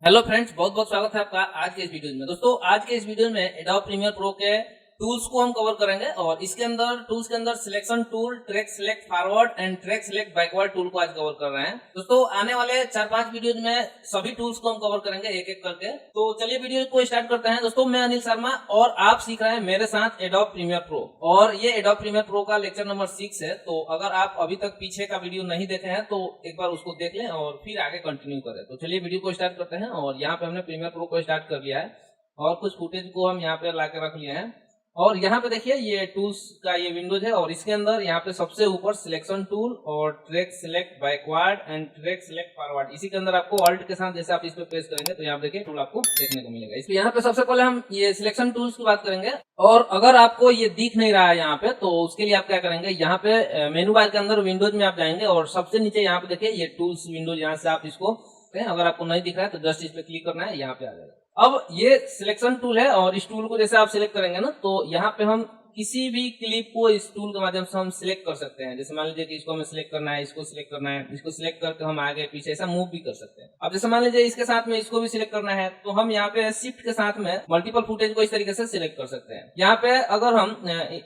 Hello friends, बहुत बहुत स्वागत है आपका आज के इस वीडियो में। दोस्तों, आज के इस वीडियो में एडोब प्रीमियर प्रो के टूल्स को हम कवर करेंगे और इसके अंदर टूल्स के अंदर selection tool, track select forward and track select backward tool को आज कवर कर रहे हैं। दोस्तों, आने वाले 4-5 वीडियोज में सभी टूल्स को हम कवर करेंगे एक एक करके। तो चलिए वीडियो को स्टार्ट करते हैं। दोस्तों, मैं अनिल शर्मा और आप सीख रहे हैं मेरे साथ एडोब प्रीमियर प्रो और ये एडोब प्रीमियर प्रो का लेक्चर नंबर 6 है। तो अगर आप अभी तक पीछे का वीडियो नहीं देखे हैं तो एक बार उसको देख लें और फिर आगे कंटिन्यू करें। तो चलिए वीडियो को स्टार्ट करते हैं और यहाँ पे हमने प्रीमियर प्रो को स्टार्ट कर लिया है और कुछ फुटेज को हम यहाँ पे ला के रख लिए हैं। और यहाँ पे देखिए ये टूल्स का ये विंडोज है और इसके अंदर यहाँ पे सबसे ऊपर सिलेक्शन टूल और track select backward and track select forward, इसी के अंदर आपको ऑल्ट के साथ जैसे आप इस पे प्रेस करेंगे तो यहाँ देखिए टूल आपको देखने को मिलेगा। इसमें यहाँ पे सबसे पहले हम ये सिलेक्शन टूल्स की बात करेंगे और अगर आपको ये दिख नहीं रहा है यहाँ पे तो उसके लिए आप क्या करेंगे, यहाँ पे मेनू बार के अंदर विंडोज में आप जाएंगे और सबसे नीचे यहाँ पे देखिए ये टूल्स विंडोज, यहाँ से आप इसको अगर आपको नहीं दिख रहा है तो जस्ट इस पे क्लिक करना है, यहाँ पे आ जाएगा। अब ये सिलेक्शन टूल है और इस टूल को जैसे आप सिलेक्ट करेंगे ना तो यहाँ पे हम किसी भी क्लिप को इस टूल के माध्यम से हम सिलेक्ट कर सकते हैं। जैसे मान लीजिए कि इसको हमें सिलेक्ट करना है, इसको सिलेक्ट करना है, इसको सिलेक्ट करके हम आगे पीछे ऐसा मूव भी कर सकते हैं। अब जैसे मान लीजिए इसके साथ में इसको भी सिलेक्ट करना है तो हम यहाँ पे शिफ्ट के साथ में मल्टीपल फुटेज को इस तरीके से सिलेक्ट कर सकते हैं। यहाँ पे अगर हम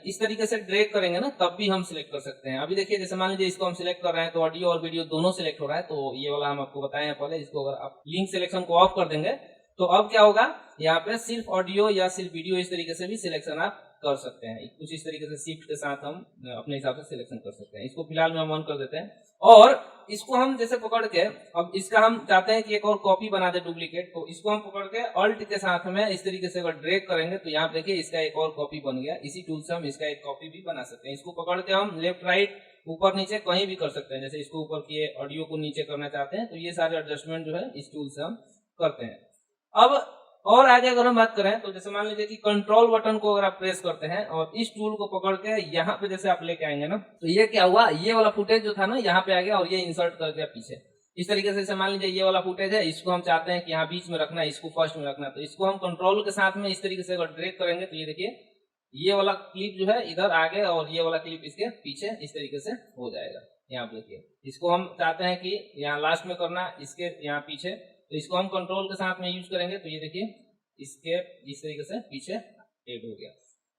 इस तरीके से ड्रैग करेंगे ना तब भी हम सिलेक्ट कर सकते हैं। अभी देखिए जैसे मान लीजिए इसको हम सिलेक्ट कर रहे हैं तो ऑडियो और वीडियो दोनों सिलेक्ट हो रहा है। तो ये वाला हम आपको बताए पहले, इसको अगर आप लिंक सिलेक्शन को ऑफ कर देंगे तो अब क्या होगा, यहाँ पे सिर्फ ऑडियो या सिर्फ वीडियो इस तरीके से भी सिलेक्शन आप कर सकते हैं। कुछ इस तरीके से शिफ्ट के साथ हम अपने हिसाब से सिलेक्शन कर सकते हैं। इसको फिलहाल में हम ऑन कर देते हैं और इसको हम जैसे पकड़ के, अब इसका हम चाहते हैं कि एक और कॉपी बना दे डुप्लीकेट, तो इसको हम पकड़ के ऑल्ट के साथ में इस तरीके से अगर ड्रैग करेंगे तो यहाँ देखिए इसका एक और कॉपी बन गया। इसी टूल से हम इसका एक कॉपी भी बना सकते हैं। इसको पकड़ के हम लेफ्ट राइट ऊपर नीचे कहीं भी कर सकते हैं। जैसे इसको ऊपर किए, ऑडियो को नीचे करना चाहते हैं तो ये सारे एडजस्टमेंट जो है इस टूल से हम करते हैं। अब और आगे अगर हम बात करें तो जैसे मान लीजिए कि कंट्रोल बटन को अगर आप प्रेस करते हैं और इस टूल को पकड़ के यहाँ पे जैसे आप लेके आएंगे ना तो ये क्या हुआ, ये वाला फुटेज जो था ना यहाँ पे आ गया और ये इंसर्ट कर दिया पीछे। इस तरीके से मान लीजिए ये वाला फुटेज है, इसको हम चाहते हैं कि यहाँ बीच में रखना है, इसको फर्स्ट में रखना है, तो इसको हम कंट्रोल के साथ में इस तरीके से अगर ड्रैग करेंगे तो ये देखिए ये वाला क्लिप जो है इधर आगे और ये वाला क्लिप इसके पीछे इस तरीके से हो जाएगा। यहाँ पे देखिए इसको हम चाहते हैं कि यहाँ लास्ट में करना, इसके यहाँ पीछे, तो इसको हम कंट्रोल के साथ में यूज करेंगे तो ये देखिए इसके इस तरीके से पीछे एड हो गया।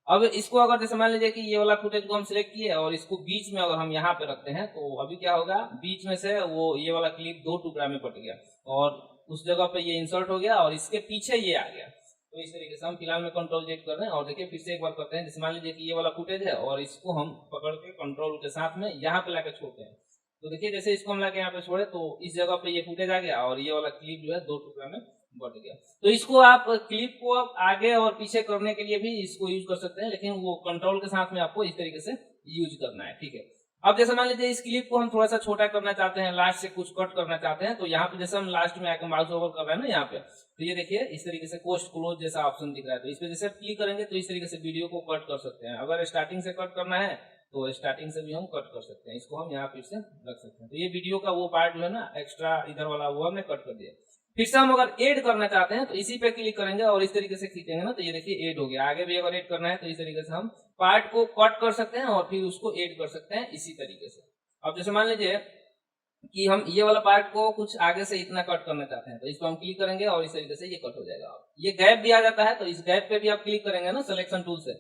अब इसको अगर जैसे मान लीजिए कि ये वाला फुटेज को हम सिलेक्ट किए और इसको बीच में अगर हम यहाँ पे रखते हैं तो अभी क्या होगा, बीच में से वो ये वाला क्लिप दो टुकड़ा में कट गया और उस जगह पे ये इंसर्ट हो गया और इसके पीछे ये आ गया। तो इस तरीके से हम फिलहाल में कंट्रोल जेड कर रहे हैं और देखिए फिर से एक बार करते हैं। जैसे मान लीजिए कि ये वाला फुटेज है और इसको हम पकड़ के कंट्रोल के साथ में यहाँ पे लाके छोड़ते हैं तो देखिए जैसे इसको हम लाके यहाँ पे छोड़े तो इस जगह पे ये फुटेज आ गया और ये वाला क्लिप जो है दो टुकड़ा में बढ़ गया। तो इसको आप क्लिप को आप आगे और पीछे करने के लिए भी इसको यूज कर सकते हैं, लेकिन वो कंट्रोल के साथ में आपको इस तरीके से यूज करना है, ठीक है। अब जैसे मान लीजिए इस क्लिप को हम थोड़ा सा छोटा करना चाहते हैं, लास्ट से कुछ कट करना चाहते हैं, तो यहाँ पे जैसे हम लास्ट में आकर माउस ओवर कर रहे हैं ना यहाँ पे, तो ये देखिए इस तरीके से पोस्ट क्लोज जैसा ऑप्शन दिख रहा है, तो इस पे जैसे क्लिक करेंगे तो इस तरीके से वीडियो को कट कर सकते हैं। अगर स्टार्टिंग से कट करना है तो स्टार्टिंग से भी हम कट कर सकते हैं, इसको हम यहाँ फिर से रख सकते हैं। तो ये वीडियो का वो पार्ट जो है ना एक्स्ट्रा इधर वाला वो हमने कट कर दिया। फिर से हम अगर ऐड करना चाहते हैं तो इसी पे क्लिक करेंगे और इस तरीके से खींचेंगे ना तो ये देखिए ऐड हो गया। आगे भी अगर ऐड करना है तो इस तरीके से हम पार्ट को कट कर सकते हैं और फिर उसको ऐड कर सकते हैं इसी तरीके से। अब जैसे मान लीजिए कि हम ये वाला पार्ट को कुछ आगे से इतना कट करना चाहते हैं तो इसको हम क्लिक करेंगे और इस तरीके से ये कट हो जाएगा। ये गैप भी आ जाता है तो इस गैप पे भी आप क्लिक करेंगे ना सिलेक्शन टूल से,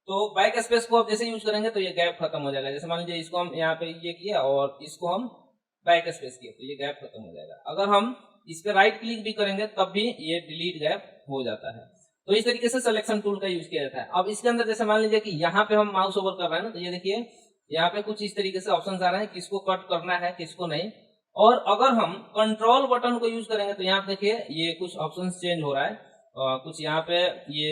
तो बैक स्पेस को आप जैसे यूज करेंगे तो ये गैप खत्म हो जाएगा। जैसे मान लीजिए इसको हम यहाँ पे ये किया और इसको हम बैक स्पेस किया तो ये गैप खत्म हो जाएगा। अगर हम इस पे राइट क्लिक भी करेंगे तब भी ये डिलीट गैप हो जाता है। तो इस तरीके से सिलेक्शन टूल का यूज किया जाता है। अब इसके अंदर जैसे मान लीजिए कि यहाँ पे हम माउस ओवर कर रहे हैं ना तो ये देखिए यहाँ पे कुछ इस तरीके से ऑप्शन आ रहे हैं, किसको कट करना है किसको नहीं। और अगर हम कंट्रोल बटन को यूज करेंगे तो यहाँ पे देखिए ये कुछ ऑप्शन चेंज हो रहा है, कुछ यहाँ पे ये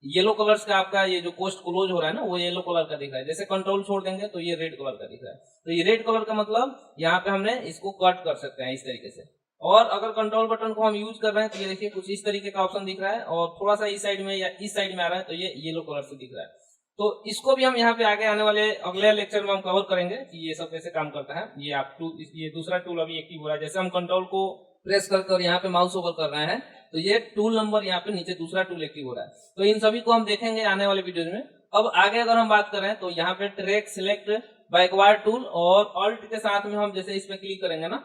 येलो कलर्स का आपका ये जो पोस्ट क्लोज हो रहा है ना वो येलो कलर का दिख रहा है। जैसे कंट्रोल छोड़ देंगे तो ये रेड कलर का दिख रहा है। तो ये रेड कलर का मतलब यहाँ पे हमने इसको कट कर सकते हैं इस तरीके से। और अगर कंट्रोल बटन को हम यूज कर रहे हैं तो ये देखिए कुछ इस तरीके का ऑप्शन दिख रहा है और थोड़ा सा इस साइड में या इस साइड में आ रहा है तो ये येलो कलर से दिख रहा है। तो इसको भी हम यहाँ पे आगे आने वाले अगले लेक्चर में हम कवर करेंगे कि ये सब कैसे काम करता है। ये आप ये दूसरा टूल अभी एक्टिव हो रहा है। जैसे हम कंट्रोल को प्रेस करके और यहाँ पे माउस ओवर कर रहे हैं तो ये टूल नंबर यहाँ पे नीचे दूसरा टूल एक्टिव हो रहा है। तो इन सभी को हम देखेंगे आने वाले वीडियोज में। अब आगे अगर हम बात करें तो यहाँ पे ट्रैक सिलेक्ट बैकवर्ड टूल और ऑल्ट के साथ में हम जैसे इस पे क्लिक करेंगे ना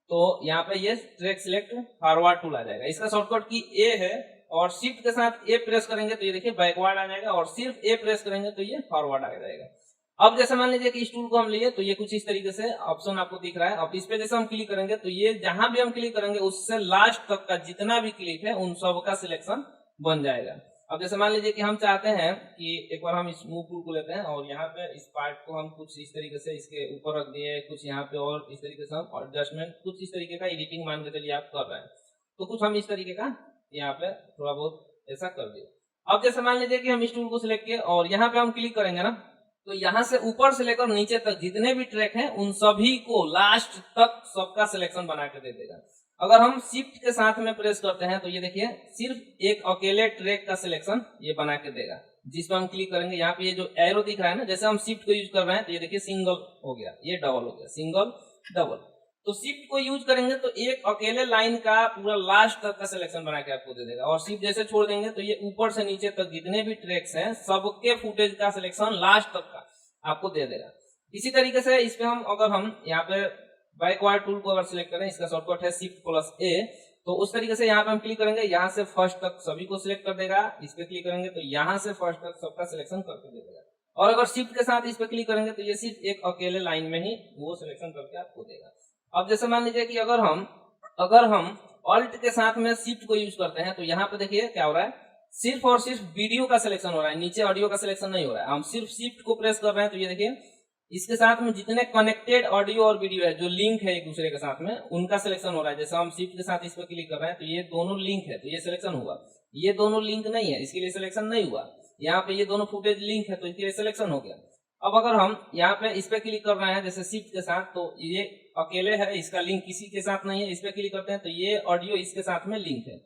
तो यहाँ पे ये ट्रैक सिलेक्ट फॉरवर्ड टूल आ जाएगा। इसका शॉर्टकट की ए है और शिफ्ट के साथ ए प्रेस करेंगे तो ये देखिए बैकवर्ड आ जाएगा और सिर्फ ए प्रेस करेंगे तो ये फॉरवर्ड आ जाएगा। अब जैसे मान लीजिए कि इस टूल को हम लिए तो ये कुछ इस तरीके से ऑप्शन आपको दिख रहा है। अब इस पे जैसे हम क्लिक करेंगे तो ये जहां भी हम क्लिक करेंगे उससे लास्ट तक का जितना भी क्लिक है उन सब का सिलेक्शन बन जाएगा। अब जैसे मान लीजिए कि हम चाहते हैं कि एक बार हम इस मूव टूल को लेते हैं और यहाँ पे इस पार्ट को हम कुछ इस तरीके से इसके ऊपर रख दिए, कुछ यहाँ पे और इस तरीके से हम एडजस्टमेंट कुछ इस तरीके का एडिटिंग मान के चलिए आप कर रहे हैं तो कुछ हम इस तरीके का यहाँ पे थोड़ा बहुत ऐसा कर दिए। अब जैसे मान लीजिए कि हम इस टूल को सिलेक्ट किए और यहाँ पे हम क्लिक करेंगे ना तो यहाँ से ऊपर से लेकर नीचे तक जितने भी ट्रैक हैं उन सभी को लास्ट तक सबका सिलेक्शन बना के दे देगा। अगर हम शिफ्ट के साथ में प्रेस करते हैं तो ये देखिए सिर्फ एक अकेले ट्रैक का सिलेक्शन ये बना के देगा। जिस पर हम क्लिक करेंगे यहाँ पे ये जो एरो दिख रहा है ना, जैसे हम शिफ्ट को यूज कर रहे हैं तो ये देखिए सिंगल हो गया, ये डबल हो गया, सिंगल डबल। तो शिफ्ट को यूज करेंगे तो एक अकेले लाइन का पूरा लास्ट तक का सिलेक्शन बना के आपको दे देगा और शिफ्ट जैसे छोड़ देंगे तो ये ऊपर से नीचे तक जितने भी ट्रैक्स हैं सबके फुटेज का सिलेक्शन लास्ट तक का आपको दे देगा। इसी तरीके से इस पे हम अगर हम यहाँ पे बैकवर्ड टूल को अगर सिलेक्ट करें, इसका शॉर्टकट है शिफ्ट प्लस ए, तो उस तरीके से यहाँ पे हम क्लिक करेंगे, यहाँ से फर्स्ट तक सभी को सिलेक्ट कर देगा। इस पे क्लिक करेंगे तो यहाँ से फर्स्ट तक सबका सिलेक्शन करके दे देगा। और अगर शिफ्ट के साथ इस पे क्लिक करेंगे तो ये सिर्फ एक अकेले लाइन में ही वो सिलेक्शन करके आपको देगा। अब जैसे मान लीजिए कि अगर हम ऑल्ट के साथ में शिफ्ट को यूज करते हैं तो यहाँ पे देखिए क्या हो रहा है, सिर्फ और सिर्फ वीडियो का सिलेक्शन हो रहा है, नीचे ऑडियो का सिलेक्शन नहीं हो रहा है। हम सिर्फ शिफ्ट को प्रेस कर रहे हैं तो ये देखिए इसके साथ में जितने कनेक्टेड ऑडियो और वीडियो है जो लिंक है एक दूसरे के साथ में उनका सिलेक्शन हो रहा है। जैसे हम शिफ्ट के साथ इस पर क्लिक कर रहे हैं तो ये दोनों लिंक है तो ये सिलेक्शन हुआ, ये दोनों लिंक नहीं है इसके लिए सिलेक्शन नहीं हुआ। यहाँ पे ये दोनों फुटेज लिंक है तो इसके लिए सिलेक्शन हो गया। अब अगर हम यहाँ पे इस पे क्लिक कर रहे हैं जैसे शिफ्ट के साथ तो ये अकेले है, इसका लिंक किसी के साथ नहीं है, इस पे क्लिक करते हैं तो ये ऑडियो इसके साथ में लिंक है।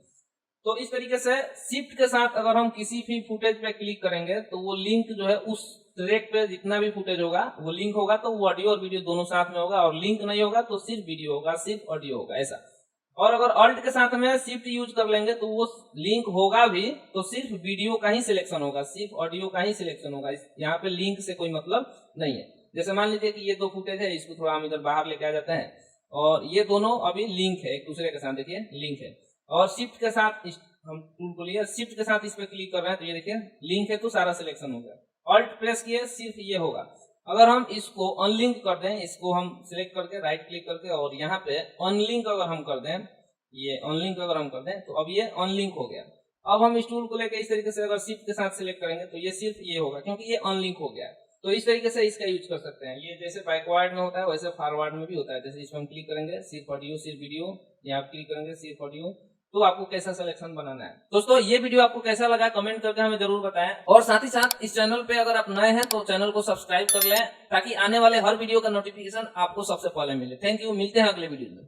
तो इस तरीके से शिफ्ट के साथ अगर हम किसी भी फुटेज पे क्लिक करेंगे तो वो लिंक जो है उस ट्रैक पे जितना भी फुटेज होगा वो लिंक होगा तो वो ऑडियो और वीडियो दोनों साथ में होगा, और लिंक नहीं होगा तो सिर्फ वीडियो होगा, सिर्फ ऑडियो होगा ऐसा। और अगर ऑल्ट के साथ में शिफ्ट यूज कर लेंगे तो वो लिंक होगा भी तो सिर्फ वीडियो का ही सिलेक्शन होगा, सिर्फ ऑडियो का ही सिलेक्शन होगा, यहाँ पे लिंक से कोई मतलब नहीं है। जैसे मान लीजिए कि ये दो फुटेज है, इसको थोड़ा हम इधर बाहर लेके आ जाते हैं और ये दोनों अभी लिंक है एक दूसरे के साथ, देखिए लिंक है। और शिफ्ट के साथ हम टूल को लिए, शिफ्ट के साथ इस पे क्लिक कर रहे हैं तो ये देखिए लिंक है तो सारा सिलेक्शन हो गया। ऑल्ट प्रेस किए सिर्फ ये होगा। अगर हम इसको अनलिंक कर दें, इसको हम सिलेक्ट करके राइट क्लिक करके और यहाँ पे अनलिंक अगर हम कर दें, ये अनलिंक अगर हम कर दें तो अब ये अनलिंक हो गया। अब हम इस टूल को लेकर इस तरीके से अगर शिफ्ट के साथ सिलेक्ट करेंगे तो ये सिर्फ ये होगा क्योंकि ये अनलिंक हो गया। तो इस तरीके से इसका यूज कर सकते हैं। ये जैसे बैकवर्ड में होता है वैसे फॉरवर्ड में भी होता है। जैसे इसमें हम क्लिक करेंगे सिर्फ ऑडियो सिर्फ वीडियो, यहाँ क्लिक करेंगे सिर्फ ऑडियो, तो आपको कैसा सिलेक्शन बनाना है। दोस्तों ये वीडियो आपको कैसा लगा कमेंट करके हमें जरूर बताएं, और साथ ही साथ इस चैनल पे अगर आप नए हैं तो चैनल को सब्सक्राइब कर लें ताकि आने वाले हर वीडियो का नोटिफिकेशन आपको सबसे पहले मिले। थैंक यू, मिलते हैं अगले वीडियो में।